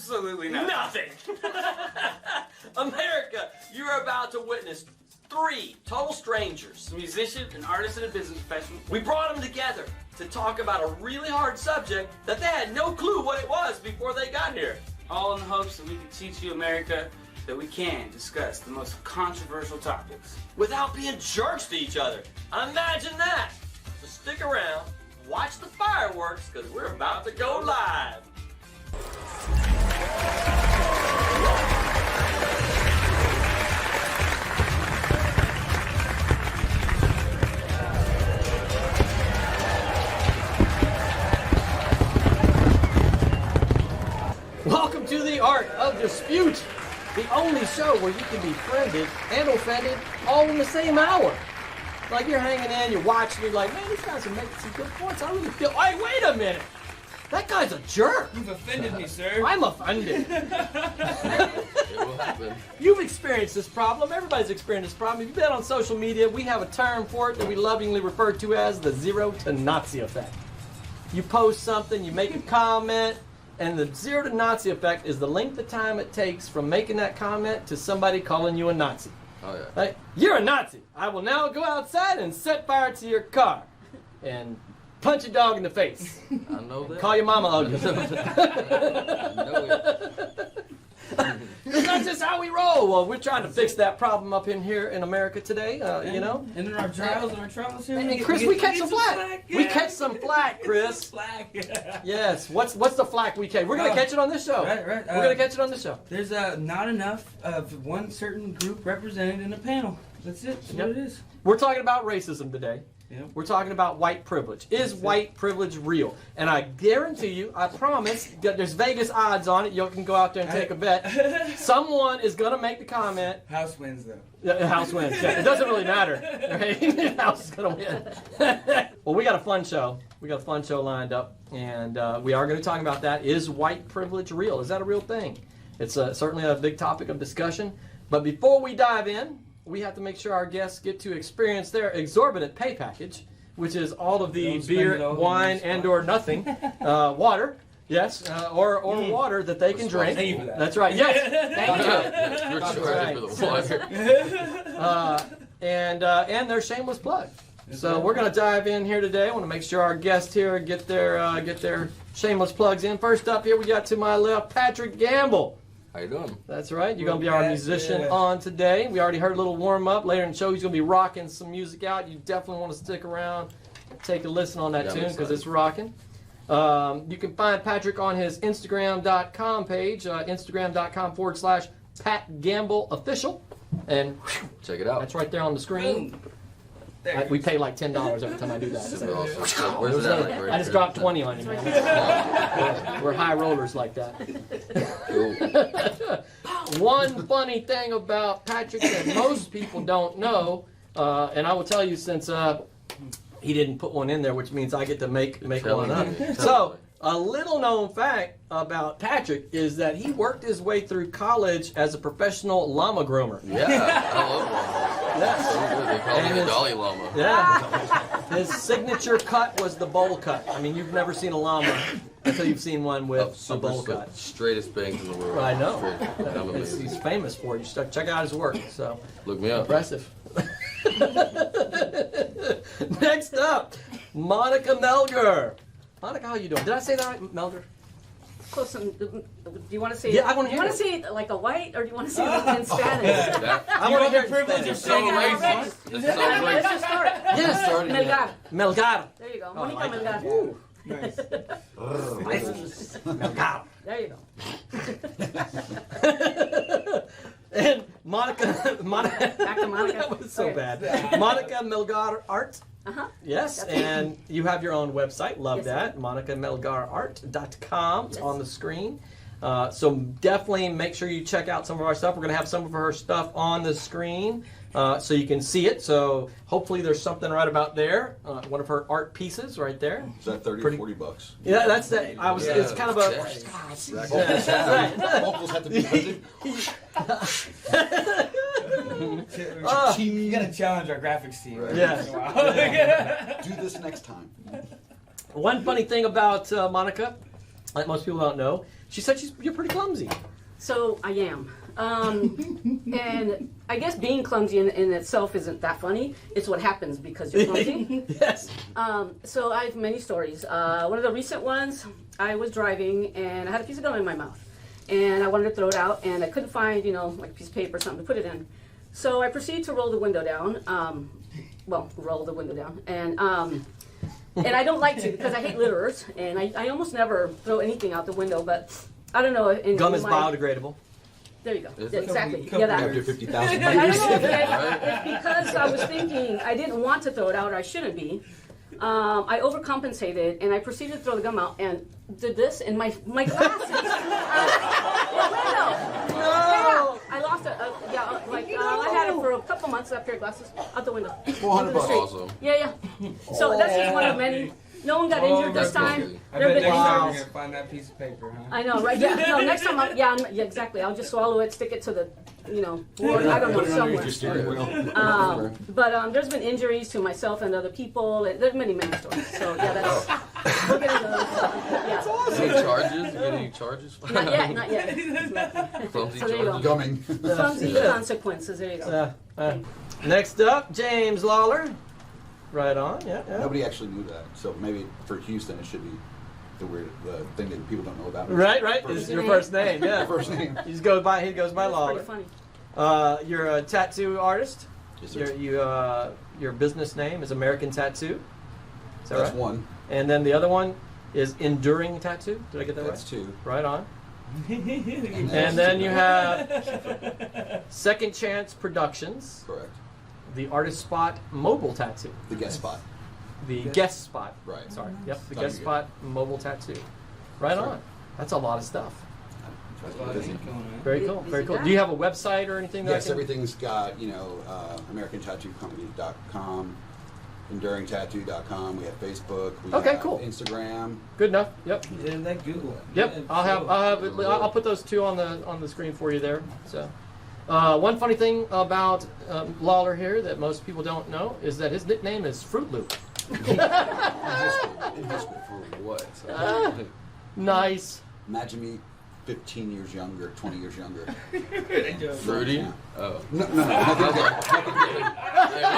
Absolutely nothing. America, you're about to witness 3 total strangers. A musician, an artist, and a business professional. We brought them together to talk about a really hard subject that they had no clue what it was before they got here. All in the hopes that we can teach you, America, that we can discuss the most controversial topics. Without being jerks to each other. Imagine that. So stick around, watch the fireworks, because we're about to go live. Welcome to the Art of Dispute, the only show where you can be friended and offended all in the same hour. Like you're hanging in, you're watching, you're like, man, these guys are making some good points. I really feel, hey, wait a minute. That guy's a jerk. You've offended me, sir. I'm offended. It will happen. You've experienced this problem. Everybody's experienced this problem. If you've been on social media, we have a term for it that we lovingly refer to as the zero to Nazi effect. You post something, you make a comment, and the zero to Nazi effect is the length of time it takes from making that comment to somebody calling you a Nazi. Oh, yeah. Like, you're a Nazi. I will now go outside and set fire to your car and punch a dog in the face. I know that. Call your mama ugly. I know it. That's just how we roll. Well, we're trying to fix that problem up in here in America today, you know. And in our trials and our troubles here. And Chris, we catch some flack. We catch some flack, Chris. Yes. What's the flack we catch? We're gonna catch it on this show. Right. We're gonna catch it on this show. There's not enough of one certain group represented in a panel. That's it. That's what it is. We're talking about racism today. Yep. We're talking about white privilege. Is white privilege real? And I guarantee you, I promise, there's Vegas odds on it. You can go out there and take a bet. Someone is going to make the comment. House wins, though. The House wins. Yeah, it doesn't really matter. Right? The House is going to win. Well, we got a fun show. We got a fun show lined up. And we are going to talk about that. Is white privilege real? Is that a real thing? It's certainly a big topic of discussion. But before we dive in, we have to make sure our guests get to experience their exorbitant pay package, which is all of the beer, wine, and or nothing, water, yes, or water that they can drink. Thank you for that. That's right. Yes. Thank you. You're charging for the water. And their shameless plug. So we're going to dive in here today. I want to make sure our guests here get their shameless plugs in. First up here, we got to my left, Patrick Gamble. How you doing? That's right. You're going to be our musician on today. We already heard a little warm-up. Later in the show, he's going to be rocking some music out. You definitely want to stick around and take a listen on that tune because it's rocking. You can find Patrick on his Instagram.com page, Instagram.com/PatGambleOfficial. And Check it out. that's right there on the screen. We pay like $10 every time I do that. So. Where's that? I just dropped 20 on you, man. We're high rollers like that. Cool. One funny thing about Patrick that most people don't know, and I will tell you since he didn't put one in there, which means I get to make one up. So, a little known fact about Patrick is that he worked his way through college as a professional llama groomer. Yeah, I love llamas. Yes. They call me the Dolly Llama. Yeah. His signature cut was the bowl cut. I mean, you've never seen a llama until you've seen one with a bowl cut. Straightest bangs in the world. I know. I'm amazing. He's famous for it. You start check out his work. So Look me up. impressive. Next up, Monica Melgar. Monica, how you doing? Did I say that right, Melgar? Close. Do you want to say? Yeah, I want to hear You it. want to say it like a white, or do you want to say it in Spanish? I want to hear it. privilege of saying Okay, racist. already. That sounds Let's like just start. Yes. Melgar. Melgar. There you go. Oh, I Monica like that. Melgar. Ooh. Nice. Melgar. There you go. And Monica. Back to Monica. That was so Okay. bad. Monica Melgar Art. Uh-huh. Yes, That's and you have your own website. Love Yes, that. MonicaMelgarArt.com. It's on the screen. So definitely make sure you check out some of our stuff. We're going to have some of her stuff on the screen so you can see it. So hopefully there's something right about there. One of her art pieces right there. Is that 30 or 40 bucks? Yeah, that's that. It's kind of a. Vocals have to be present. You gotta challenge our graphics team. Right. Yeah. Do this next time. One funny thing about Monica, like most people don't know, She said you're pretty clumsy. So I am. And I guess being clumsy in itself isn't that funny. It's what happens because you're clumsy. Yes. So I have many stories. One of the recent ones, I was driving and I had a piece of gum in my mouth. And I wanted to throw it out and I couldn't find, like a piece of paper or something to put it in. So I proceeded to roll the window down. Roll the window down. And I don't like to because I hate litterers. And I almost never throw anything out the window, but I don't know. Gum is biodegradable. There you go. Is Yeah, it? exactly. After that. 50,000 I don't years. know if it's because I was thinking I didn't want to throw it out or I shouldn't be. I overcompensated and I proceeded to throw the gum out and did this and my glasses. Yeah, I lost it. I had it for a couple months. That pair of glasses out the window. $400. Awesome. Yeah. So that's just one of many. No one got injured this time. I There bet have been next time injuries. you're gonna find that piece of paper, huh? I know, right? Yeah. No, next time. Yeah, exactly. I'll just swallow it, stick it to the, board. I don't know, Put it underneath somewhere. your steering wheel. But there's been injuries to myself and other people. There's many stories. So yeah, that's. We'll get into those. Yeah. Any charges? You get any charges? Not yet. Clumsy So there you go. charges? Gumming. Clumsy consequences. There you go. Next up, James Lawler. Right on. Yeah. Nobody actually knew that. So maybe for Houston, it should be the thing that people don't know about. Right. Is First your name. first name? Yeah. First name. He goes by That's Lawler. pretty funny. You're a tattoo artist. Yes, sir. Your business name is American Tattoo. Is that That's right? one. And then the other one is Enduring Tattoo. Did I get that That's right? two. Right on. And then you have Second Chance Productions, Correct. the Artist Spot Mobile Tattoo. The guest spot. The Guest Spot. Right. Sorry. Yep. The Not Guest good. Spot Mobile Tattoo. Right on. That's a lot of stuff. That's why Busy. they ain't going, man. Very cool. Busy Very cool. guy. Do you have a website or anything? Yes, that I can... everything's got, AmericanTattooCompany.com, EnduringTattoo.com. We have Facebook. We Okay, have cool. Instagram. Good enough. Yep. Yeah, that Google. Yep. Yeah, I'll put those two on the screen for you there. So, one funny thing about Lawler here that most people don't know is that his nickname is Fruit Loop. In high school. For what? Nice. Imagine me 15 years younger, 20 years younger. Fruity? Yeah. Oh. No. Hey,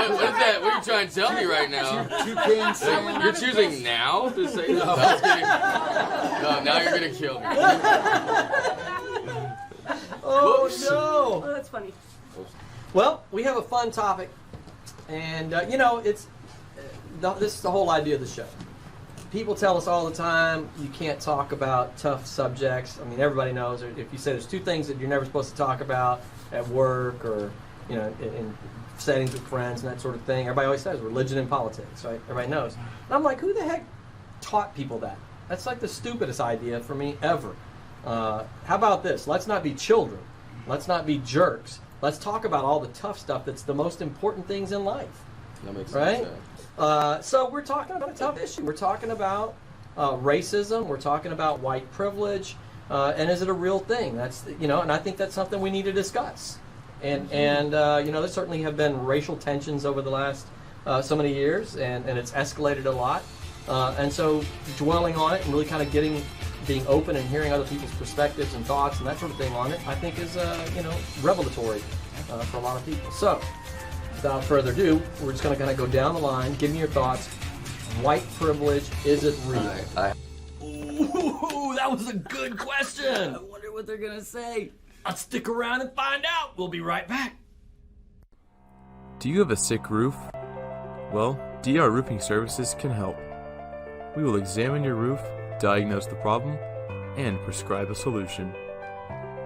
what is that? What are you trying to tell me right now? Toucan Sam. You're choosing now to say that? That's kidding. No, now you're going to kill me. Oh Whoops. no. Oh, that's funny. Well, we have a fun topic, and this is the whole idea of the show. People tell us all the time you can't talk about tough subjects. I mean, everybody knows. If you say there's two things that you're never supposed to talk about at work or in settings with friends and that sort of thing, everybody always says religion and politics, right? Everybody knows. And I'm like, who the heck taught people that? That's like the stupidest idea for me ever. How about this? Let's not be children. Let's not be jerks. Let's talk about all the tough stuff that's the most important things in life. That makes Right? sense. Yeah. So we're talking about a tough issue. We're talking about racism. We're talking about white privilege. And is it a real thing? That's and I think that's something we need to discuss. And there certainly have been racial tensions over the last so many years, and it's escalated a lot. And so dwelling on it and really kind of being open and hearing other people's perspectives and thoughts and that sort of thing on it, I think is revelatory for a lot of people. So without further ado, we're just going to kind of go down the line. Give me your thoughts. White privilege, is it real? Ooh, that was a good question. I wonder what they're going to say. Let's stick around and find out. We'll be right back. Do you have a sick roof? Well, DR Roofing Services can help. We will examine your roof, diagnose the problem, and prescribe a solution.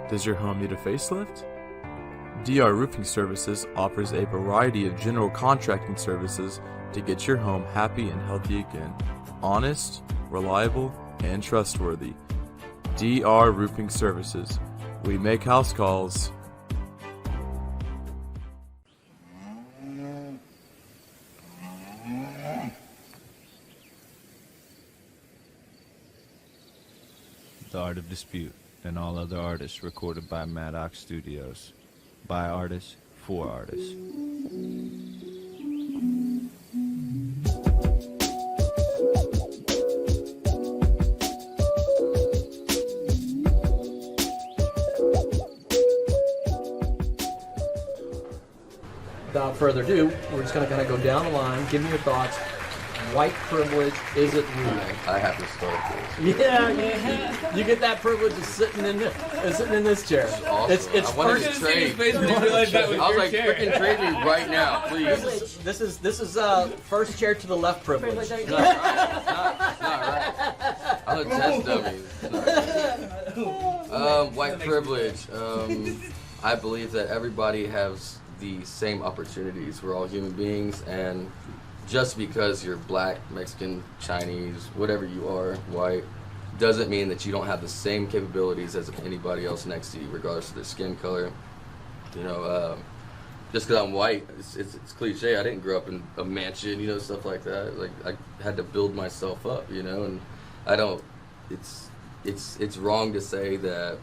Does your home need a facelift? DR Roofing Services offers a variety of general contracting services to get your home happy and healthy again. Honest, reliable, and trustworthy. DR Roofing Services. We make house calls. The Art of Dispute and all other artists recorded by Maddox Studios. By artists, for artists. without further ado, we're just going to kind of go down the line. Give me your thoughts. White privilege, is it real? I have to start this. Yeah, you get that privilege of sitting in this chair. Awesome. It's I wanted first. to trade. face when you realized that was I was your like, chair. freaking trade me right now, please. This is first chair to the left privilege. Privilege, Not right. I'm a test dummy. It's not right. White privilege. I believe that everybody has the same opportunities. We're all human beings, and just because you're black, Mexican, Chinese, whatever you are, white, doesn't mean that you don't have the same capabilities as anybody else next to you, regardless of their skin color. You know, just because I'm white, it's cliche. I didn't grow up in a mansion, you know, stuff like that. Like, I had to build myself up, you know, and I don't. It's wrong to say that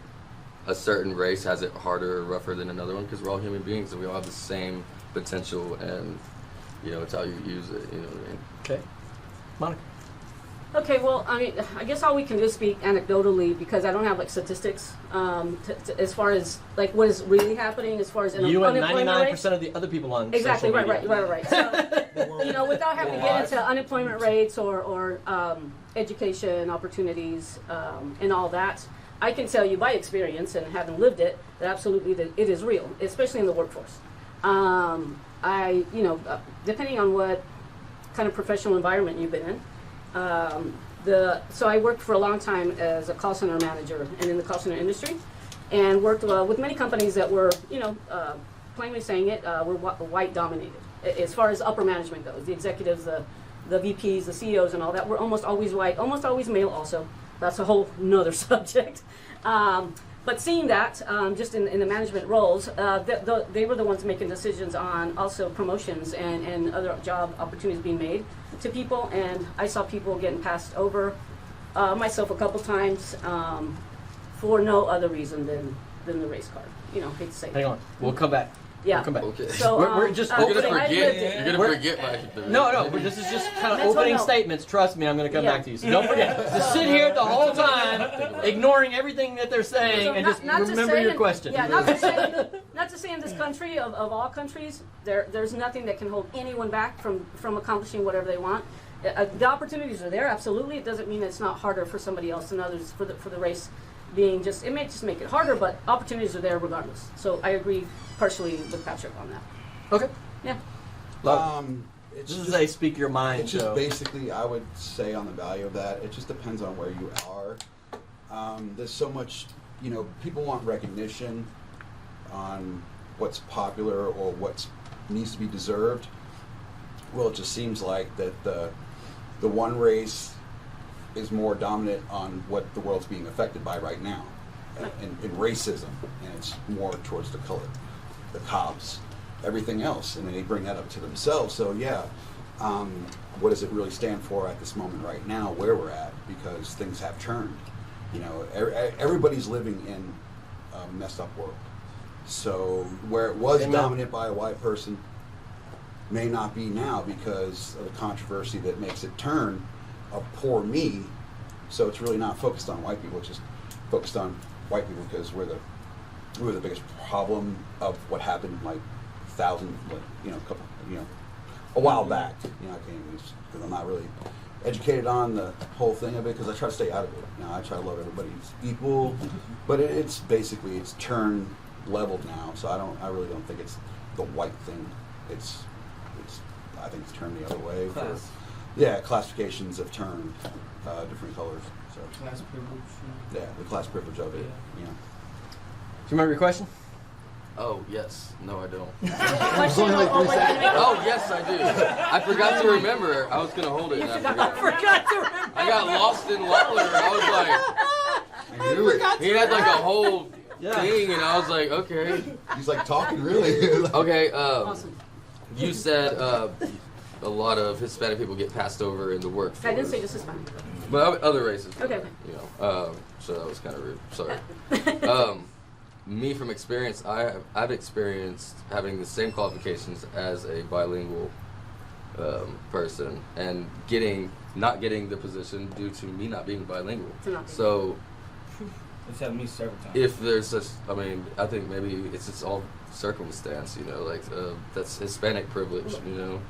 a certain race has it harder or rougher than another one, because we're all human beings and we all have the same potential, and you know, it's how you use it. You know what I mean? Okay, Monica. Okay, well, I mean, I guess all we can do is speak anecdotally, because I don't have like statistics as far as like what is really happening as far as You and unemployment rates. 99% of the other people on Exactly, social right. media. So, you know, without having to get into unemployment rates or education opportunities and all that, I can tell you by experience and having lived it that absolutely that it is real, especially in the workforce. Depending on what kind of professional environment you've been in. So I worked for a long time as a call center manager and in the call center industry, and worked with many companies that were, plainly saying it, were white dominated. As far as upper management goes, the executives, the VPs, the CEOs and all that were almost always white, almost always male also. That's a whole nother subject. But seeing that, just in the management roles, they were the ones making decisions on also promotions and other job opportunities being made to people. And I saw people getting passed over, myself a couple times, for no other reason than the race card. You know, hate to say it. Hang on, we'll come back. Yeah. We'll come back. Okay. So We're just You're opening. gonna I lived it. forget. You're gonna forget my. No, this is just kind of Mental opening note. statements. Trust me, I'm going to come Yeah. back to you. So don't forget to sit here the whole time, ignoring everything that they're saying, So and not- just not to remember say your in- question. Yeah, not to say in this country of all countries, there's nothing that can hold anyone back from accomplishing whatever they want. The opportunities are there, absolutely. It doesn't mean it's not harder for somebody else than others for the race being just. It may just make it harder, but opportunities are there regardless. So I agree partially with Patrick on that. Okay. Yeah. It's This is just- a speak your mind It's just show. basically, I would say on the value of that, it just depends on where you are. There's so much, people want recognition on what's popular or what needs to be deserved. Well, it just seems like that the one race is more dominant on what the world's being affected by right now, in racism, and it's more towards the color, the cops, everything else, and they bring that up to themselves. So yeah, what does it really stand for at this moment right now, where we're at? Because things have turned. Everybody's living in a messed up world. So where it was Amen. dominant by a white person may not be now because of the controversy that makes it turn a poor me. So it's really not focused on white people, it's just focused on white people because we're the biggest problem of what happened a while back. I can't even use, because I'm not really educated on the whole thing of it, because I try to stay out of it. I try to love everybody equal, but it's basically turned leveled now. So I really don't think it's the white thing. I think it's turned the other way. Class. Classifications have turned different colors. So Class privilege. yeah, the class privilege of it. Do you remember your question? Oh yes. No, I don't. Question or what you're gonna make- Oh yes, I do. I forgot to remember. I was gonna hold it. And I forgot. I got lost in Lawler. I was I knew it. like, he had like a whole Yeah. thing, and I was like, okay. He's like talking really. Okay. Awesome. You said a lot of Hispanic people get passed over in the workforce. I didn't say just Hispanic. But other races. Okay. So that was kind of rude. Sorry. Me from experience, I've experienced having the same qualifications as a bilingual person and not getting the position due to me not being bilingual. To not be. So It's happened to me several times. if there's such, I mean, I think maybe it's just all circumstance, you know, like that's Hispanic privilege, you know.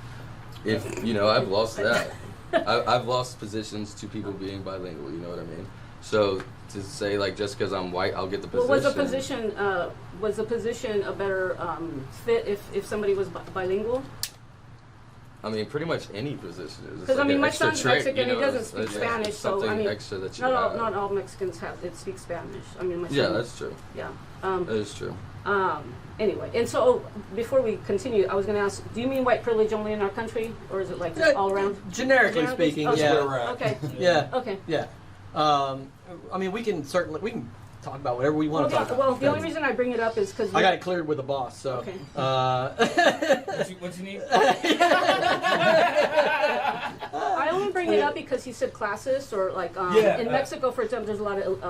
If, you know, I've lost that. I've lost positions to people being bilingual, you know what I mean? So to say, like, just because I'm white, I'll get the position. Well, was the position a better fit if somebody was bilingual? I mean, pretty much any position is. Because, like I mean, an my extra son's trait, Mexican, you he know, doesn't speak it's Spanish, so, I something mean, extra that you not have. all Mexicans speak Spanish. I mean, my Yeah, son, that's true. yeah. That is true. Anyway, and so before we continue, I was going to ask, do you mean white privilege only in our country, or is it like all around? Generically speaking, Okay. yeah. Where we're at. Okay. Yeah. Okay. Yeah. I mean, we can talk about whatever we want to talk about. Well, the only reason I bring it up is because I got it cleared with the boss, so. Okay. What you need? I only bring it up because he said classist, or like Yeah, in Mexico, for example, there's a lot of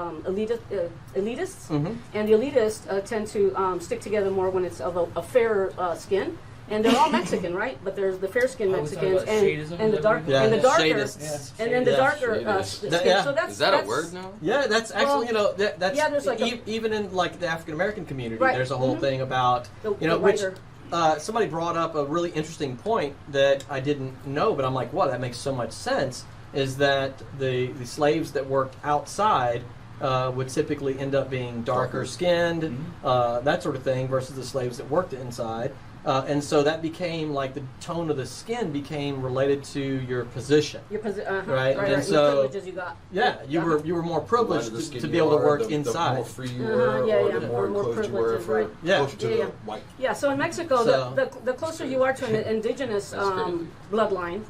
elitists, Mhm. and the elitists tend to stick together more when it's of a fairer skin. And they're all Mexican, right? But there's the fair-skinned Oh, we're talking Mexicans about shadism, and the is that dark what you Yeah, and the darker shadists. and then the Yeah. darker Shadist. skin. Yeah. So that's Is that a word now? Yeah, that's actually, that's yeah, there's like even in like the African American community, Right. there's a whole Mhm. thing about, The which writer. somebody brought up a really interesting point that I didn't know, but I'm like, wow, that makes so much sense. Is that the slaves that worked outside would typically end up being darker skinned, that sort of thing, versus the slaves that worked inside. And so that became like the tone of the skin became related to your position. Your Right, right, and the so- privileges you got. Yeah, you were more The privileged lighter the skin to you be able to are, work the inside. more free you were, Yeah, or yeah, the or more more enclosed you were, privileges, for right. Yeah. closer to Yeah, the yeah. white. Yeah, so in Mexico, So- the closer you are to an indigenous That's crazy. bloodline,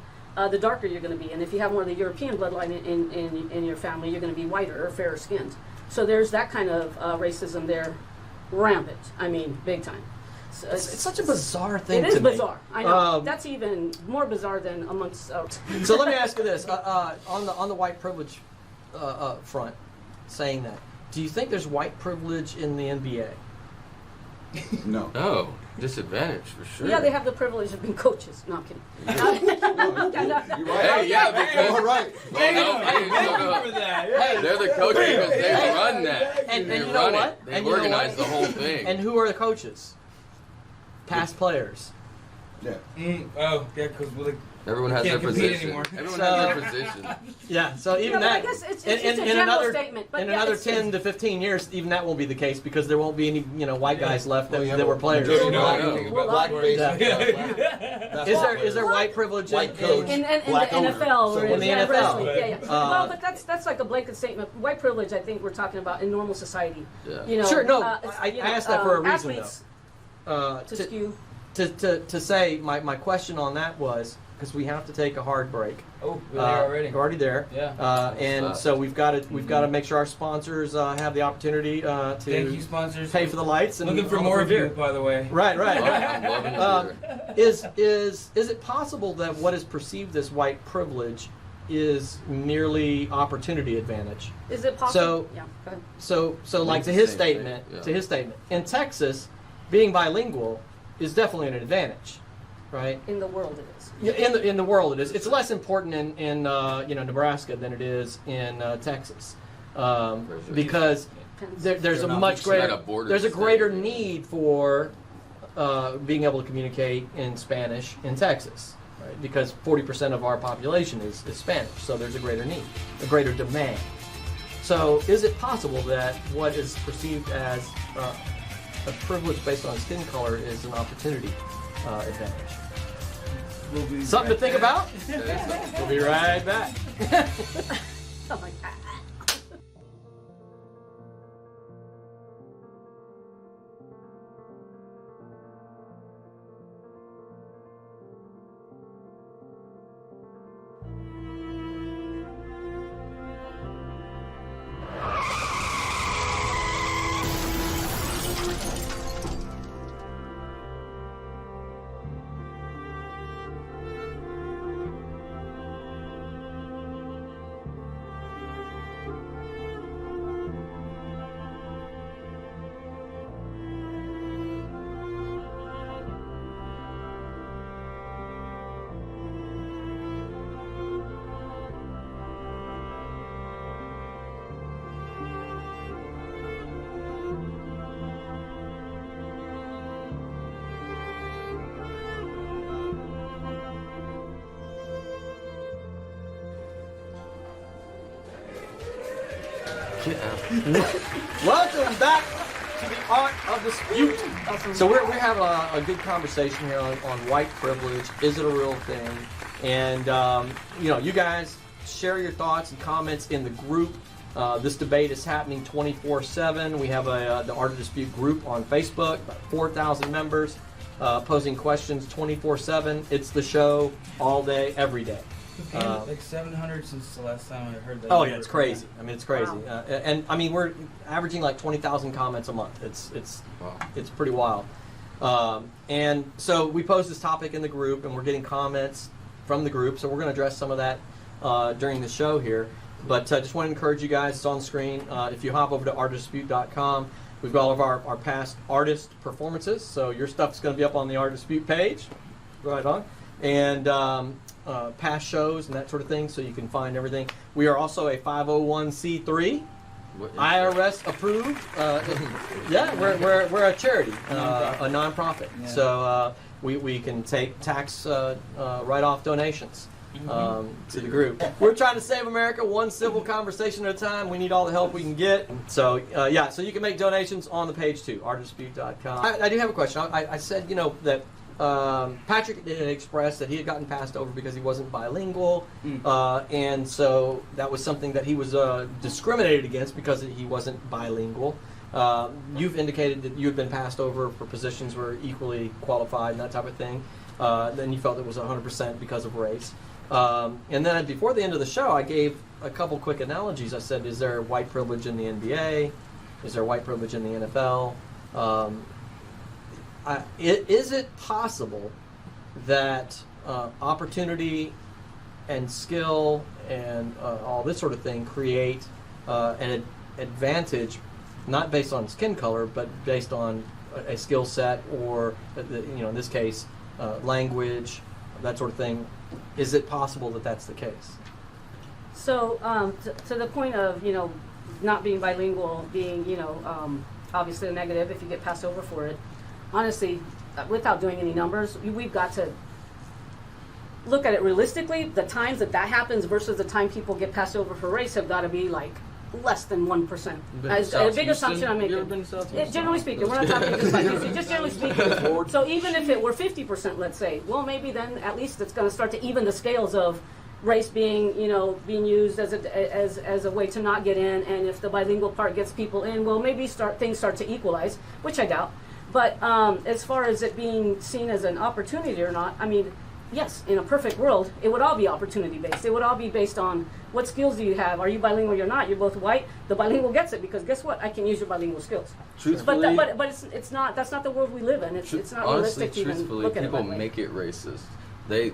the darker you're going to be. And if you have more of the European bloodline in your family, you're going to be whiter or fairer skinned. So there's that kind of racism there, rampant. I mean, big time. So It's such a bizarre thing. It is to me. bizarre. I know. Um, That's even more bizarre than amongst. So let me ask you this: on the white privilege front, saying that, do you think there's white privilege in the NBA? No. Oh, disadvantage for sure. Yeah, they have the privilege of being coaches. No, I'm kidding. You're right. Hey, yeah, because You're right. well, no, Thank you for that. Yeah. they're the coaches because they run that. And they you know run what? it. They And you know organize what? the whole thing. And who are the coaches? Past players. Yeah. Oh, yeah, because we're like, Everyone has their Can't compete position. anymore. Everyone So- has their position. Yeah. So even Yeah, but I that. guess it's in a general another statement, but in yeah, another it's- 10 to 15 years, even that won't be the case because there won't be any white guys left that, Well, yeah, that were but players. you know Black- anything Well, about black yeah. baseball. Is there white privilege White coach. in the Black owner. NFL or So in the yeah, NFL. wrestling. Yeah, yeah. Well, but Uh, that's like a blanket statement. White privilege, I think we're talking about in normal society. Yeah. You know, Sure, no, I you know, asked that for a reason, athletes to skew. to say my question on that was because we have to take a hard break. oh, we're there already. We're already there. Yeah. And so we've got to make sure our sponsors have the opportunity Thank you, to sponsors. pay for the lights and Looking for all the more of free you, beer. by the way. Right, right. I'm loving it. Is it possible that what is perceived as white privilege is merely opportunity advantage? Is it possible? So- yeah, go ahead. So like It's to the his same thing, statement, yeah. in Texas, being bilingual is definitely an advantage, right? In the world, it is. Yeah, in the world it is. It's less important in Nebraska than it is in Texas, because there's a They're not much mixing greater at a border there's a state. greater need for being able to communicate in Spanish in Texas, right? Because 40% of our population is Spanish, so there's a greater need, a greater demand. So is it possible that what is perceived as a privilege based on skin color is an opportunity advantage? We'll be Something to think there. about. That is something. We'll be right back. Oh my God. Welcome back to the Art of Dispute. So we're having a good conversation here on white privilege. Is it a real thing? And you guys share your thoughts and comments in the group. This debate is happening 24/7. We have the Art of Dispute group on Facebook, about 4,000 members, posing questions 24/7. It's the show all day, every day. Like 700 since the last time I heard that. Oh yeah, it's crazy. I mean, it's crazy, Wow. and I mean we're averaging like 20,000 comments a month. It's pretty wild. And so we posed this topic in the group, and we're getting comments from the group. So we're going to address some of that during the show here. But just want to encourage you guys. It's on the screen. If you hop over to artdispute.com, we've got all of our past artist performances. So your stuff's going to be up on the Art Dispute page, right on, and past shows and that sort of thing. So you can find everything. We are also a 501c3. IRS approved. Yeah, we're a charity, a nonprofit. Yeah. So we can take tax write-off donations to the group. We're trying to save America one civil conversation at a time. We need all the help we can get. So so you can make donations on the page too, artdispute.com. I do have a question. I said that Patrick had expressed that he had gotten passed over because he wasn't bilingual, and so that was something that he was discriminated against because he wasn't bilingual. You've indicated that you had been passed over for positions where equally qualified and that type of thing. Then you felt it was 100% because of race. And then before the end of the show, I gave a couple quick analogies. I said, is there white privilege in the NBA? Is there white privilege in the NFL? Is it possible that opportunity and skill and all this sort of thing create an advantage, not based on skin color, but based on a skill set or, in this case, language, that sort of thing? Is it possible that that's the case? So to the point of not being bilingual being obviously a negative if you get passed over for it. Honestly, without doing any numbers, we've got to look at it realistically. The times that happens versus the time people get passed over for race have got to be like less than 1%. A big assumption I'm making. Generally speaking, we're not talking just like Houston, just generally speaking. So even if it were 50%, let's say, well, maybe then at least it's going to start to even the scales of race being used as a way to not get in, and if the bilingual part gets people in, well, maybe things start to equalize, which I doubt. But as far as it being seen as an opportunity or not, I mean, yes, in a perfect world, it would all be opportunity-based. It would all be based on what skills do you have. Are you bilingual or not? You're both white. The bilingual gets it because guess what? I can use your bilingual skills. Truthfully, but it's not. That's not the world we live in. It's not realistic to even look at it that way. People make it racist. They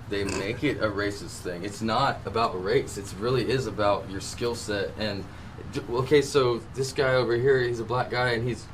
make it a racist thing. It's not about race. It really is about your skill set. And okay, so this guy over here, he's a black guy, and he's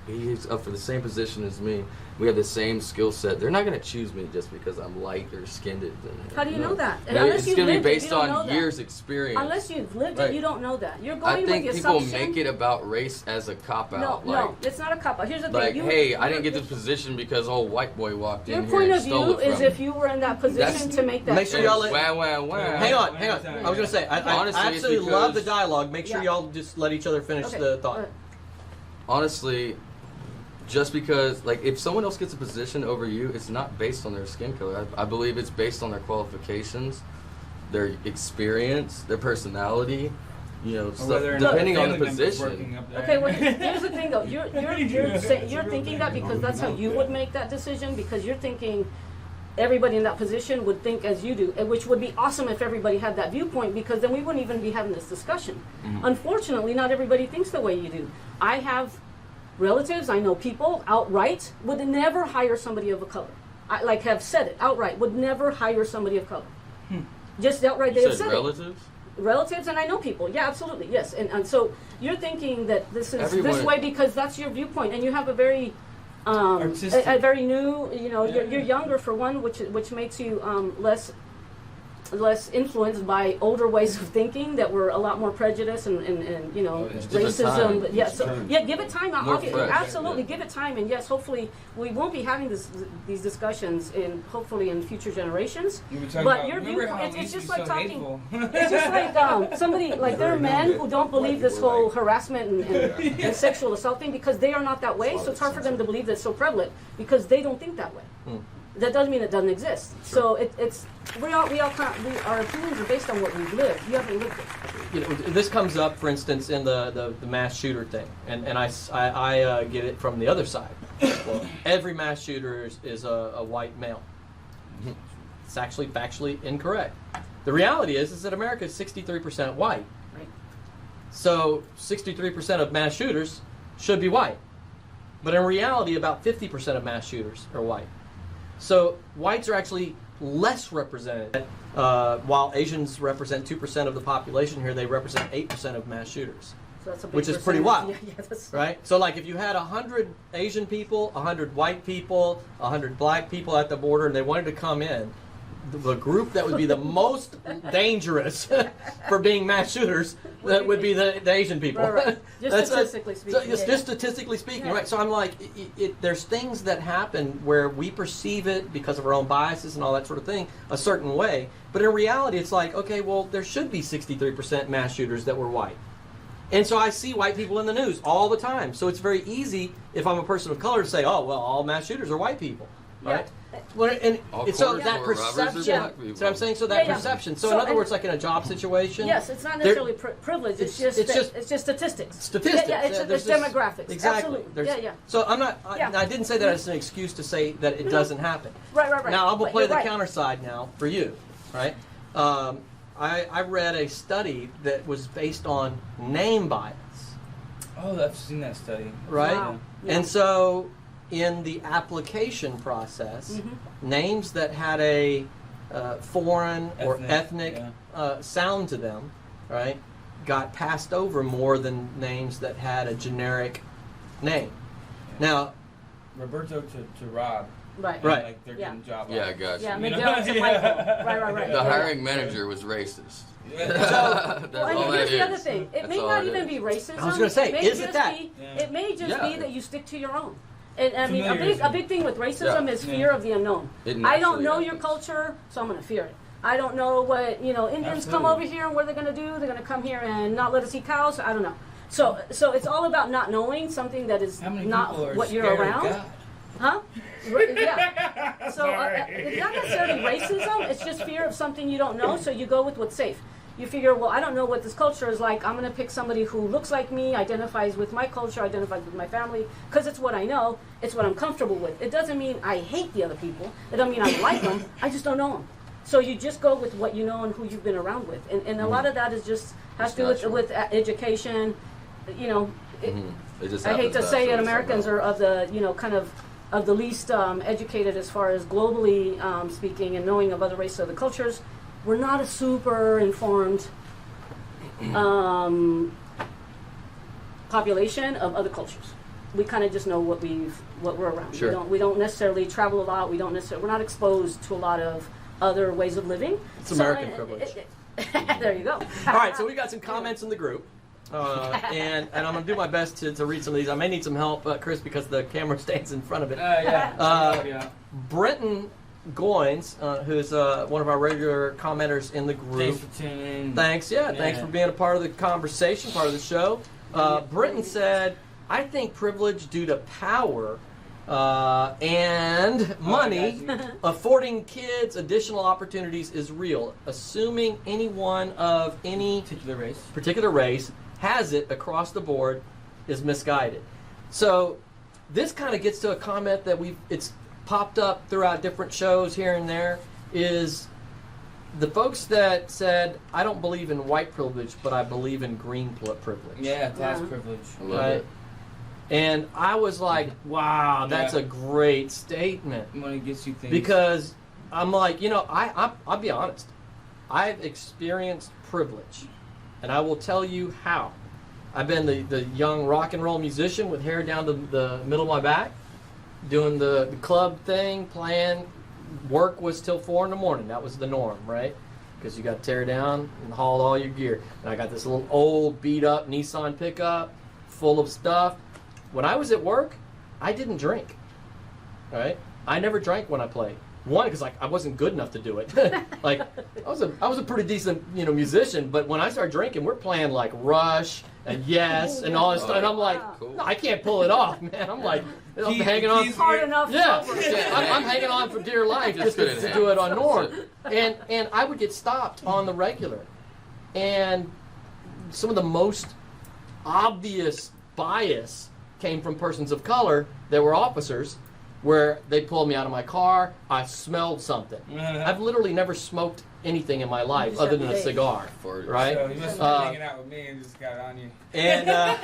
up for the same position as me. We have the same skill set. They're not going to choose me just because I'm light or skinned. How do you know that? It's going to be based on years' experience. Unless you've lived it, you don't know that. You're going I think with the people assumption. make it about race as a cop-out. No, it's not a cop-out. Here's the thing. Like, hey, I didn't get this position because old white boy walked in Your here point and of stole view it from is me. if you were in that position to make that. Make sure y'all Wah. Hang on. I was going to say, I Honestly, absolutely it's love the because- dialogue. Make sure y'all just let each other finish the thought. Honestly, just because, like, if someone else gets a position over you, it's not based on their skin color. I believe it's based on their qualifications, their experience, their personality, stuff, depending on the position. Okay, well, here's the thing, though. You're thinking that because that's how you would make that decision, because you're thinking everybody in that position would think as you do, which would be awesome if everybody had that viewpoint, because then we wouldn't even be having this discussion. Mm-hmm. Unfortunately, not everybody thinks the way you do. I have relatives, I know people outright would never hire somebody of a color. I have said it outright, would never hire somebody of color. Just outright, they have said relatives? Relatives, and I know people. Yeah, absolutely, yes. And so you're thinking that this is this way because that's your viewpoint, and you have a very a very new, you're younger for one, which makes you less less influenced by older ways of thinking that were a lot more prejudice and you know, Just give it racism. time. But yeah, Just so time. yeah, give it time. More Okay, fresh. absolutely, give it time, and yes, hopefully we won't be having these discussions hopefully in future generations. You were talking But about, your remember viewpoint, how it's we used just to be like so talking. hateful? It's just like somebody, like there are men who don't believe this whole harassment and sexual assault thing because they are not that way. So it's hard for them to believe that it's so prevalent because they don't think that way. That doesn't mean it doesn't exist. So our opinions are based on what we've lived. You haven't lived it. You know, this comes up, for instance, in the mass shooter thing, and I get it from the other side. Well, every mass shooter is a white male. It's actually factually incorrect. The reality is that America is 63% white. Right. So 63% of mass shooters should be white. But in reality, about 50% of mass shooters are white. So whites are actually less represented. While Asians represent 2% of the population here, they represent 8% of mass shooters. So that's a big Which is pretty percentage. wild, That's right? So like if you had 100 Asian people, 100 white people, 100 black people at the border, and they wanted to come in, the group that would be the most dangerous for being mass shooters that would be the Asian people. Right. Just statistically speaking. So, just statistically speaking, right? So I'm like, there's things that happen where we perceive it because of our own biases and all that sort of thing a certain way, but in reality, it's like, okay, well, there should be 63% mass shooters that were white. And so I see white people in the news all the time. So it's very easy if I'm a person of color to say, oh, well, all mass shooters are white people, right? Well, and All so corner that store robbers are perception, black people. so I'm saying, so that Yeah, yeah. perception. So So, in other and- words, like in a job situation. Yes, it's not there- necessarily privilege. It's just statistics. Statistics. Yeah, it's There's demographics. Exactly. Absolutely. There's- Yeah, yeah. So I'm not. Yeah. I didn't say that as an excuse to say that it doesn't happen. Right. Now I'm gonna But play you're the right. counter side now for you, right? I read a study that was based on name bias, Oh, I've seen that study. right? Wow. Yeah. And so in the application process, names that had a foreign or ethnic sound to them, right, got passed over more than names that had a generic name. Now, Roberto to Rob. Right. And, Right. Like they're Yeah. getting job Yeah, I offers. got you. Yeah, You know? Miguel to Michael. Right. The hiring manager was racist. Yeah. That's Well, all and that here's the is. other thing. It That's may all not it even is. be racism. I was gonna say, It may is it just that? be- Yeah. It may just Yeah. be that you stick to your own. And I mean, a Familiarism. big thing with racism Yeah. is fear of the unknown. It I don't naturally know your happens. culture, so I'm going to fear it. I don't know what, Indians come Absolutely. over here and what they're going to do. They're going to come here and not let us eat cows. I don't know. So it's all about not knowing something that is How many not people are what you're scared of around. God? Huh? Yeah. So it's not necessarily racism. It's just fear of something you don't know. So you go with what's safe. You figure, well, I don't know what this culture is like. I'm going to pick somebody who looks like me, identifies with my culture, identifies with my family, because it's what I know. It's what I'm comfortable with. It doesn't mean I hate the other people. It doesn't mean I like them. I just don't know them. So you just go with what you know and who you've been around with. And a lot of that is just has to do with education. It It just I hate happens to say it, naturally Americans somehow. are of the, kind of the least educated as far as globally speaking and knowing of other races, other cultures. We're not a super informed population of other cultures. We kind of just know what we're around. Sure. We don't necessarily travel a lot. We're not exposed to a lot of other ways of living. It's American privilege. There you go. All right, so we got some comments in the group. And I'm going to do my best to read some of these. I may need some help, Chris, because the camera stands in front of it. Yeah. Brenton Goins, who's one of our regular commenters in the group. Thanks for tuning in. Thanks for being a part of the conversation, part of the show. Brenton said, I think privilege due to power and money affording kids additional opportunities is real. Assuming anyone of any particular race has it across the board is misguided. So this kind of gets to a comment that it's popped up throughout different shows here and there, is the folks that said, I don't believe in white privilege, but I believe in green privilege. Yeah, class privilege. I love Right? it. And I was like, wow, that's a great statement. Money gets you things. Because I'm like, I'll be honest. I've experienced privilege. And I will tell you how. I've been the young rock and roll musician with hair down to the middle of my back, doing the club thing, playing. Work was till 4 in the morning. That was the norm, right? because you got to tear down and haul all your gear. And I got this little old beat up Nissan pickup full of stuff. When I was at work, I didn't drink. All right, I never drank when I played. One, because I wasn't good enough to do it. Like I was a pretty decent musician, but when I started drinking, we're playing like Rush and Yes and all this stuff, and I'm like, Cool. no, I can't pull it off, man. I'm like, I'm hanging on. Hard enough. Yeah, Over. I'm hanging on for dear life just to do it on Norm. And I would get stopped on the regular. And some of the most obvious bias came from persons of color that were officers, where they pulled me out of my car, I smelled something. I've literally never smoked anything in my life other than a cigar, right? So you must have been hanging out with me and just got on you. And I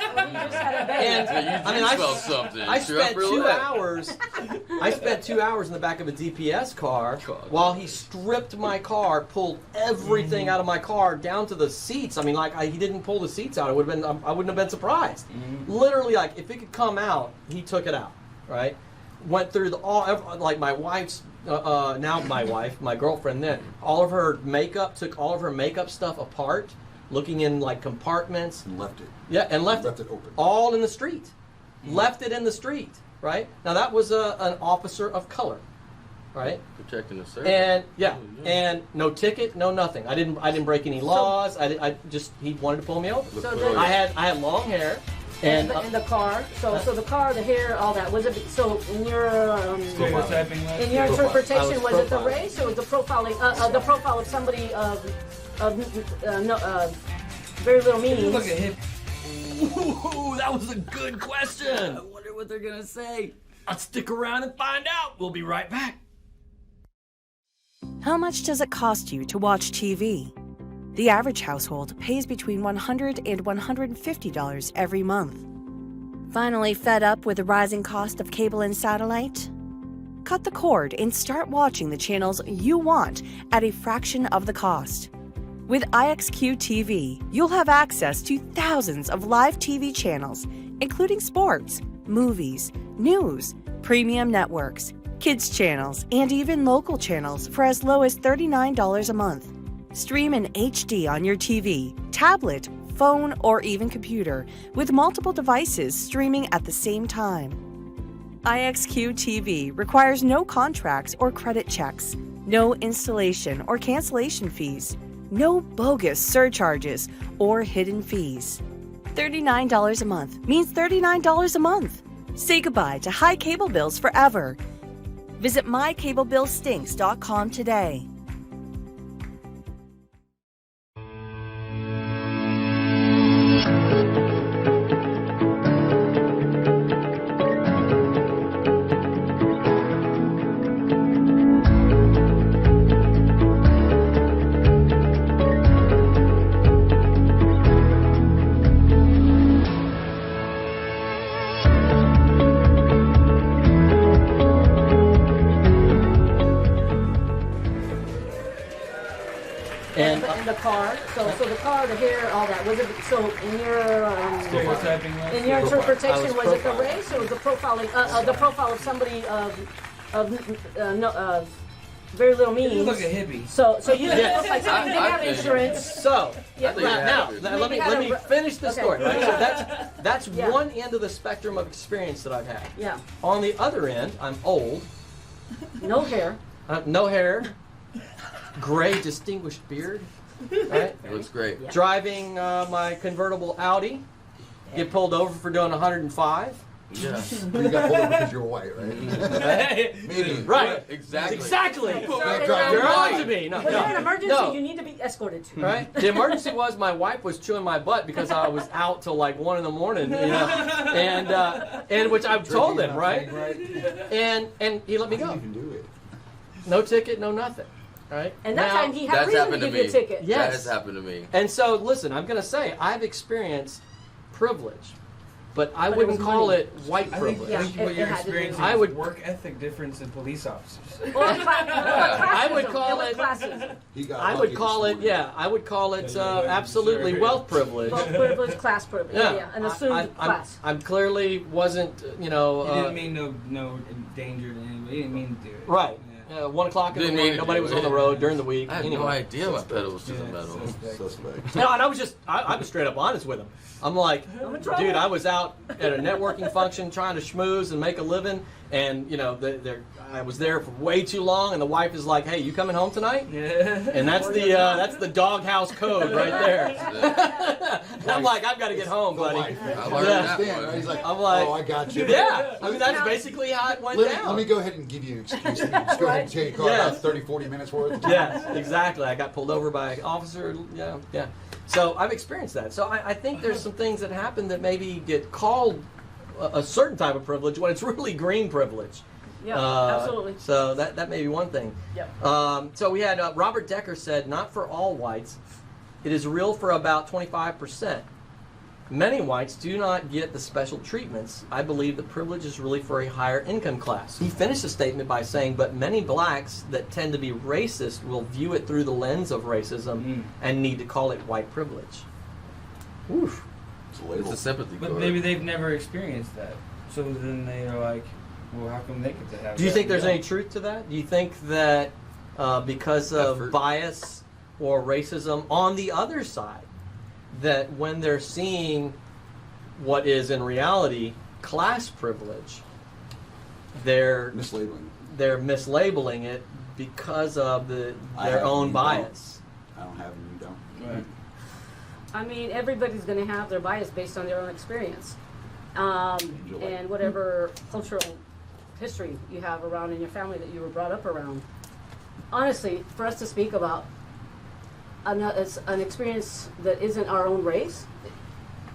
smell something. I spent 2 hours. I spent 2 hours in the back of a DPS car while he stripped my car, pulled everything out of my car down to the seats. I mean, like he didn't pull the seats out. I wouldn't have been surprised. Literally, like if it could come out, he took it out. Right? Went through like my wife's. Now my wife, my girlfriend then, took all of her makeup stuff apart, looking in like compartments. And left it. Yeah, and left it open. all in the street. Left it in the street, right? Now that was an officer of color, right? Protecting the service. And and no ticket, no nothing. I didn't break any laws. I just he wanted to pull me over. So I had long hair. And in the car, so the car, the hair, all that was it. So in your interpretation, was it the race or was the profiling, the profile of somebody of very little means? Look at him. Ooh, that was a good question. I wonder what they're gonna say. Let's stick around and find out. We'll be right back. How much does it cost you to watch TV? The average household pays between $100 and $150 every month. Finally fed up with the rising cost of cable and satellite? Cut the cord and start watching the channels you want at a fraction of the cost. With IXQ TV, you'll have access to thousands of live TV channels, including sports, movies, news, premium networks, kids channels, and even local channels for as low as $39 a month. Stream in HD on your TV, tablet, phone, or even computer with multiple devices streaming at the same time. IXQ TV requires no contracts or credit checks, no installation or cancellation fees, no bogus surcharges or hidden fees. $39 a month means $39 a month. Say goodbye to high cable bills forever. Visit mycablebillstinks.com today. And in the car, so the car, the hair, all that was it. So in your interpretation, was it the race or was the profiling, the profile of somebody of very little means? You look a hippie. So you look like somebody didn't have insurance. So Yeah, now let me finish the story. Right? Yeah. So that's one end of the spectrum of experience that I've had. Yeah. On the other end, I'm old. No hair. No hair. Gray, distinguished beard. Right? It looks great. Yeah. Driving my convertible Audi. Get pulled over for doing 105. Yeah. You got pulled over because you're white, right? Right. Exactly. Exactly. You're You're on to me. But in an emergency, you need to be escorted to. Right? The emergency was my wife was chewing my butt because I was out till like 1 a.m, and which I've told him, right? And he let me go. You can do it. No ticket, no nothing. Right? And that time he had That's reason to happened to give you a me. ticket. Yes. That has happened to me. And so, listen, I'm going to say I've experienced privilege, but I But it wouldn't was call money. it white I privilege. think what it you're had to do with experiencing I is would- work ethic difference in police officers. I would call it. Classism. He got I lucky would this call it. morning. Yeah, I would call it Yeah, absolutely sure. wealth privilege. Both privilege, class privilege. Yeah, an assumed class. I'm clearly wasn't. He didn't mean no danger to anybody. He didn't mean to do it. Right. 1 o'clock in the Didn't morning. mean to Nobody do was it. on the road during the week. I had anyway. no idea my pedal was to the metal. Suspect. No, and I was straight up honest with him. I'm like, I'm in trouble. dude, I was out at a networking function trying to schmooze and make a living, and I was there for way too long, and the wife is like, "Hey, you coming home tonight?" And that's the doghouse code right there. I'm like, I've got to get home, buddy. I learned Yeah. that one. He's like, I'm like, oh, I got you. Yeah, I mean that's basically how it went down. Let me go ahead and give you an excuse. Just go ahead and take your car Yes. about 30, 40 minutes worth. Yes, exactly. I got pulled over by an officer. Yeah. So I've experienced that. So I think there's some things that happen that maybe get called a certain type of privilege when it's really green privilege. Yeah, absolutely. So that may be one thing. Yep. So we had Robert Decker said, not for all whites. It is real for about 25%. Many whites do not get the special treatments. I believe the privilege is really for a higher income class. He finished the statement by saying, but many blacks that tend to be racist will view it through the lens of racism and need to call it white privilege. Oof. It's a It's label. a sympathy But card. maybe they've never experienced that. So then they are like, well, how come they get to have Do you that think there's and we any truth to that? Do you think that because of Effort. bias or racism on the other side, that when they're seeing what is in reality class privilege, they're Mislabeling. mislabeling it because of I their have own you bias? I don't have them, you don't. don't? Right. I mean, everybody's going to have their bias based on their own experience, Enjoy. and whatever cultural history you have around in your family that you were brought up around. Honestly, for us to speak about an experience that isn't our own race,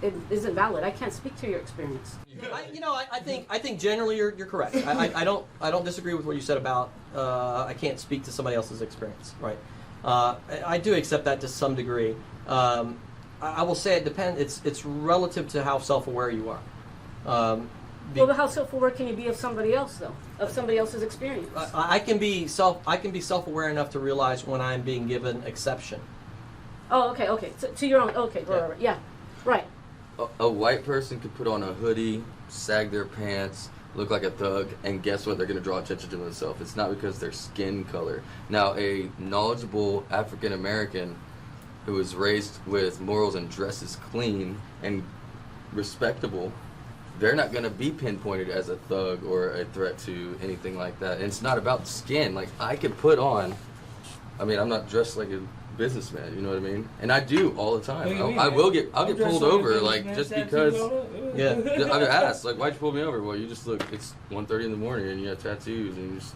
it isn't valid. I can't speak to your experience. I think generally you're correct. I don't disagree with what you said about I can't speak to somebody else's experience. Right. I do accept that to some degree. I will say it depends. It's relative to how self-aware you are. Well, but how self-aware can you be of somebody else, though? Of somebody else's experience? I can be self-aware enough to realize when I'm being given exception. Oh, okay. To your own. Okay, right. Yeah, right. A white person could put on a hoodie, sag their pants, look like a thug, and guess what? They're going to draw attention to themselves. It's not because their skin color. Now, a knowledgeable African American who was raised with morals and dresses clean and respectable, they're not going to be pinpointed as a thug or a threat to anything like that. And it's not about skin. Like, I could put on, I'm not dressed like a businessman, you know what I mean? And I do all the time. I'll get pulled over, like, just because. Yeah. I've asked, like, why'd you pull me over? Well, you just look, it's 1:30 in the morning and you have tattoos and you just,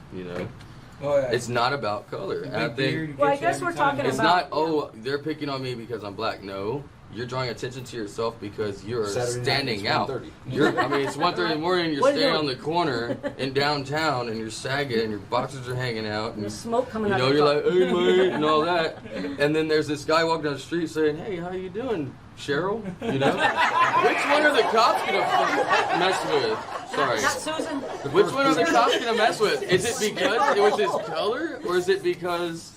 Oh, yeah. It's not about color. And I Big think beard Well, I gets you guess every we're time. talking it's about- not, oh, they're picking on me because I'm black. No. You're drawing attention to yourself because you're Saturday night, standing it's out. 1:30. It's 1:30 in the morning, you're What are you standing on doing? the corner in downtown and you're sagging and your boxers are hanging out. And There's smoke coming out you're of your like, hey, man, and all that. And then there's this guy walking down the street saying, hey, how you doing, Cheryl? Which one are the cops going to mess with? Sorry. Not Susan. Which one are the cops going to mess with? Is it because it was his color? Or is it because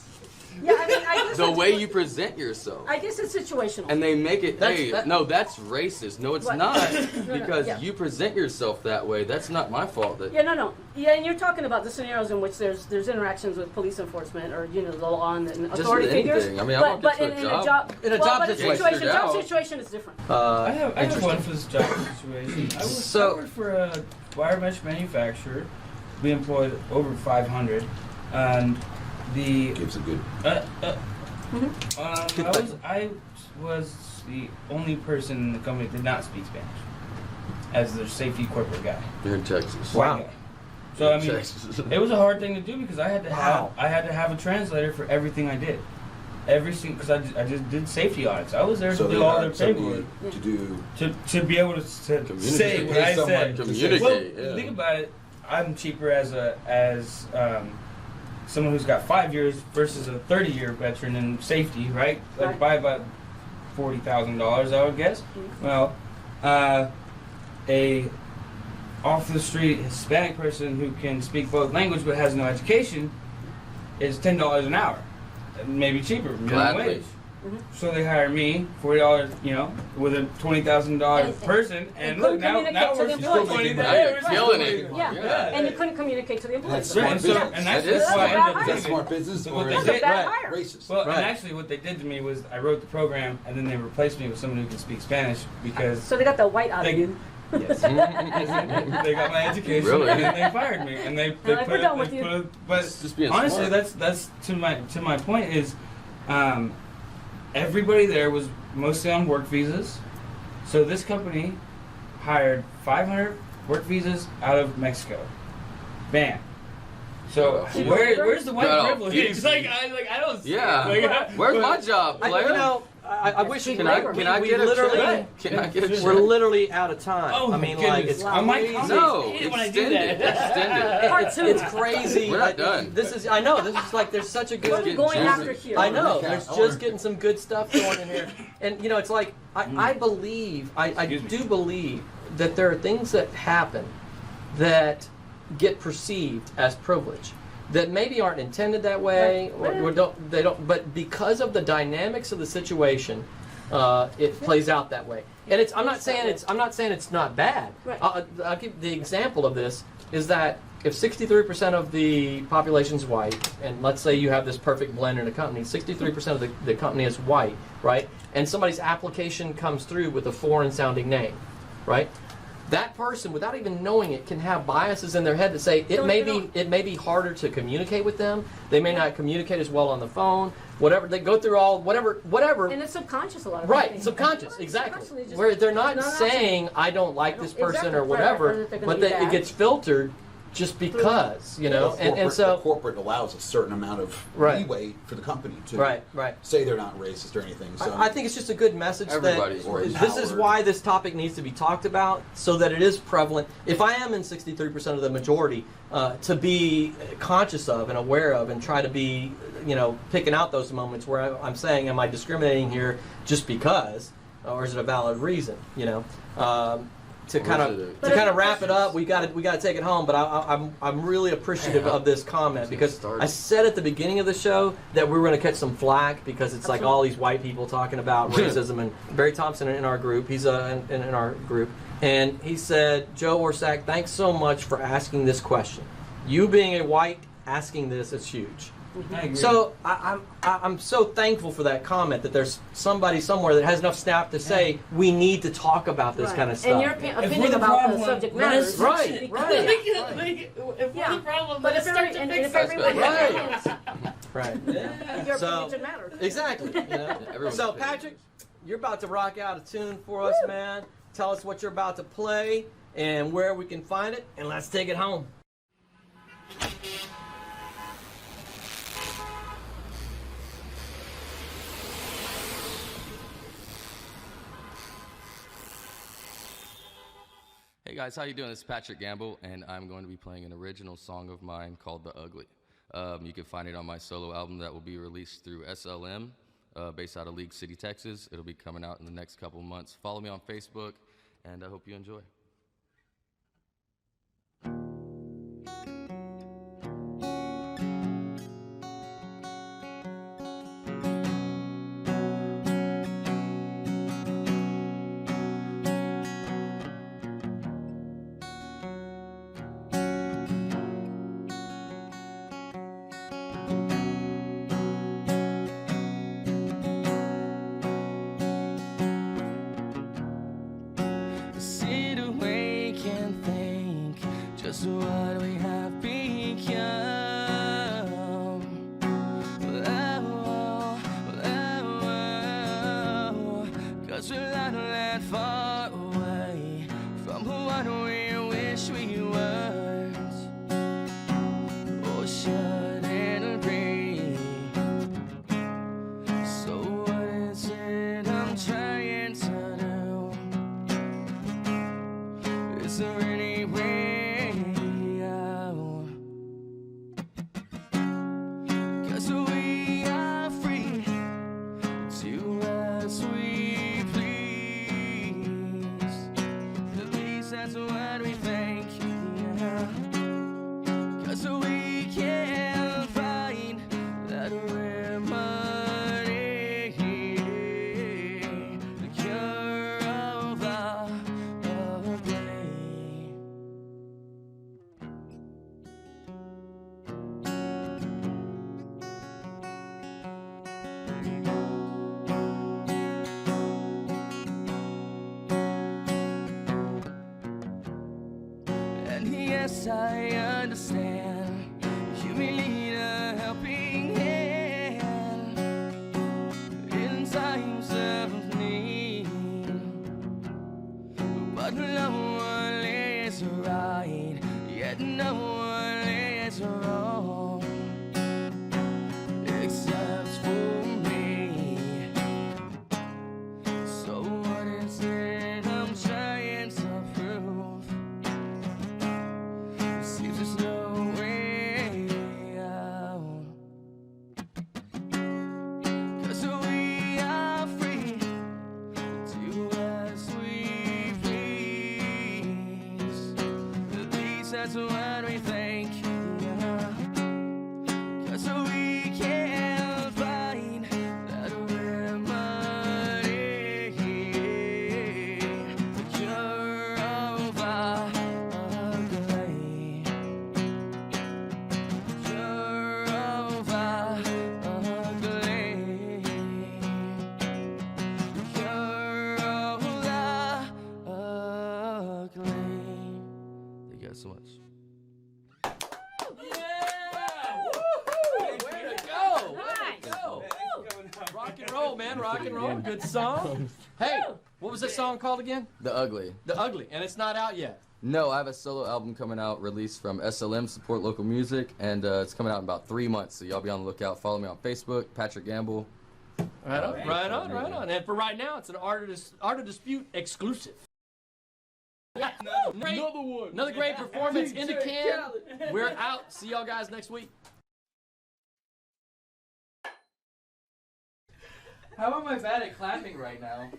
Yeah, I guess the it's- way you present yourself? I guess it's situational. And they make it, That's that's racist. No, it's What? not. No, Because yeah. you present yourself that way. That's not my fault. No. Yeah, and you're talking about the scenarios in which there's interactions with police enforcement or the law and authority with figures. anything. I mean, I walked but into in a a job. job In a well, job but situation. job situation is different. I have Interesting. one for this job situation. I worked for a wire mesh manufacturer. We employed over 500, and the Gives a good. I was the only person in the company that did not speak Spanish as their safety corporate guy. You're in Texas. Wow. White guy. So I mean, Texas. it was a hard thing to do because I had to Wow. have a translator for everything I did. Every single, because I just did safety audits. I was there So to they do all their hired somebody paperwork, to do. to be able to say Communicate. what I Pay someone said. to Communicate. Well, yeah. think about it. I'm cheaper as someone who's got 5 years versus a 30-year veteran in safety, right? Like Right. by about $40,000, I would guess. Well, a off the street Hispanic person who can speak both language but has no education is $10 an hour, maybe cheaper, minimum Gladly. wage. So they hire me, $40, with a $20,000 person, and look, now we're still employees. Killing it. Yeah. And you couldn't communicate to the employees. That's That is why I ended up Is that doing smart it. business So or what is they it did, racist? well, Right. and actually what they did to me was I wrote the program, and then they replaced me with someone who can speak Spanish because So they got the white out of they, you. yes, they got my education, Really? and then they fired me, and they like, "We're done with you." But It's just being honestly, smart. that's to my point is, everybody there was mostly on work visas, so this company hired 500 work visas out of Mexico. Bam. So where's the white Right off. privilege? It's like I don't see Yeah. it. Like, Where's my job, player? I wish Can I get a literally, check? Can I get a check? we're literally out of time. Oh I my mean, goodness. like, it's I might crazy. come No, in when I do extend it. that. Extend it. Part two. It's crazy. We're not done. I know, this is like, there's such a What are we good, going juicy. after here? I know, Recap. there's I just wanna- getting some good stuff going in here. And, it's like, I believe, I Excuse me. do believe that there are things that happen that get perceived as privilege that maybe aren't intended that way, or don't, but because of the dynamics of the situation, it plays out that way. And I'm not saying it's not bad. Right. I'll give the example of this is that if 63% of the population is white, and let's say you have this perfect blend in a company, 63% of the company is white, right? And somebody's application comes through with a foreign-sounding name, right? That person, without even knowing it, can have biases in their head that say it may be harder to communicate with them. They may not communicate as well on the phone. Whatever they go through, whatever. And it's subconscious a lot of Right, times. subconscious, exactly. Subconsciously just- Where they're not No, saying I don't like this person Exactly, or right, whatever, or that they're gonna but be it bad. gets filtered just because, and so corporate allows a certain amount of Right. leeway for the company to right. say they're not racist or anything. So I think it's just a good message Everybody's that worried. this is why this topic needs to be talked about so that it is prevalent. If I am in 63% of the majority, to be conscious of and aware of and try to be, picking out those moments where I'm saying, am I discriminating here just because, or is it a valid reason? To kind of wrap it up, we got to take it home. But I'm really appreciative of this comment because I said at the beginning of the show that we were going to catch some flack because it's like all these white people talking about racism. And Barry Thompson in our group, he's in our group, and he said, Joe Orsak, thanks so much for asking this question. You being a white asking this is huge. I agree. So I'm so thankful for that comment that there's somebody somewhere that has enough snap to say we need to talk about this Right. kind of stuff. And your we're opinion the about problem, the subject let us matters. fix Right, it. right. If we're the problem, But let's if start every, to and fix if it. everybody Right. Right. your So- opinion should matter. Exactly. Everyone's So opinion. Patrick, you're about to rock out a tune for us, man. Tell us what you're about to play and where we can find it, and let's take it home. Hey guys, how you doing? This is Patrick Gamble, and I'm going to be playing an original song of mine called The Ugly. You can find it on my solo album that will be released through SLM, based out of League City, Texas. It'll be coming out in the next couple months. Follow me on Facebook, and I hope you enjoy. Sit awake and think just what we have become. Cause we're not that far away from what we wish we weren't, or shouldn't be. So what is it I'm trying to do? Is there any way out? Yes, I understand. You may need a helping hand in times of need, but no one is right, yet no one is wrong, except for me. So what is it I'm trying to prove? Seems there's no way out, 'cause we are free to do as we please. At least that's what we think, yeah. 'Cause we can't find that remedy, the cure of our ugly, cure of our ugly, cure of our ugly. Thank you guys so much. Way to go! Rock and roll, man. Rock and roll. Good song. Hey, what was this song called again? The Ugly. The Ugly. And it's not out yet. No, I have a solo album coming out, released from SLM, Support Local Music, and it's coming out in about 3 months, so y'all be on the lookout. Follow me on Facebook, Patrick Gamble. Right on, right on, right on. And for right now, it's an Art of Dispute exclusive. Great, another great performance in the can. We're out. See y'all guys next week. How am I bad at clapping right now?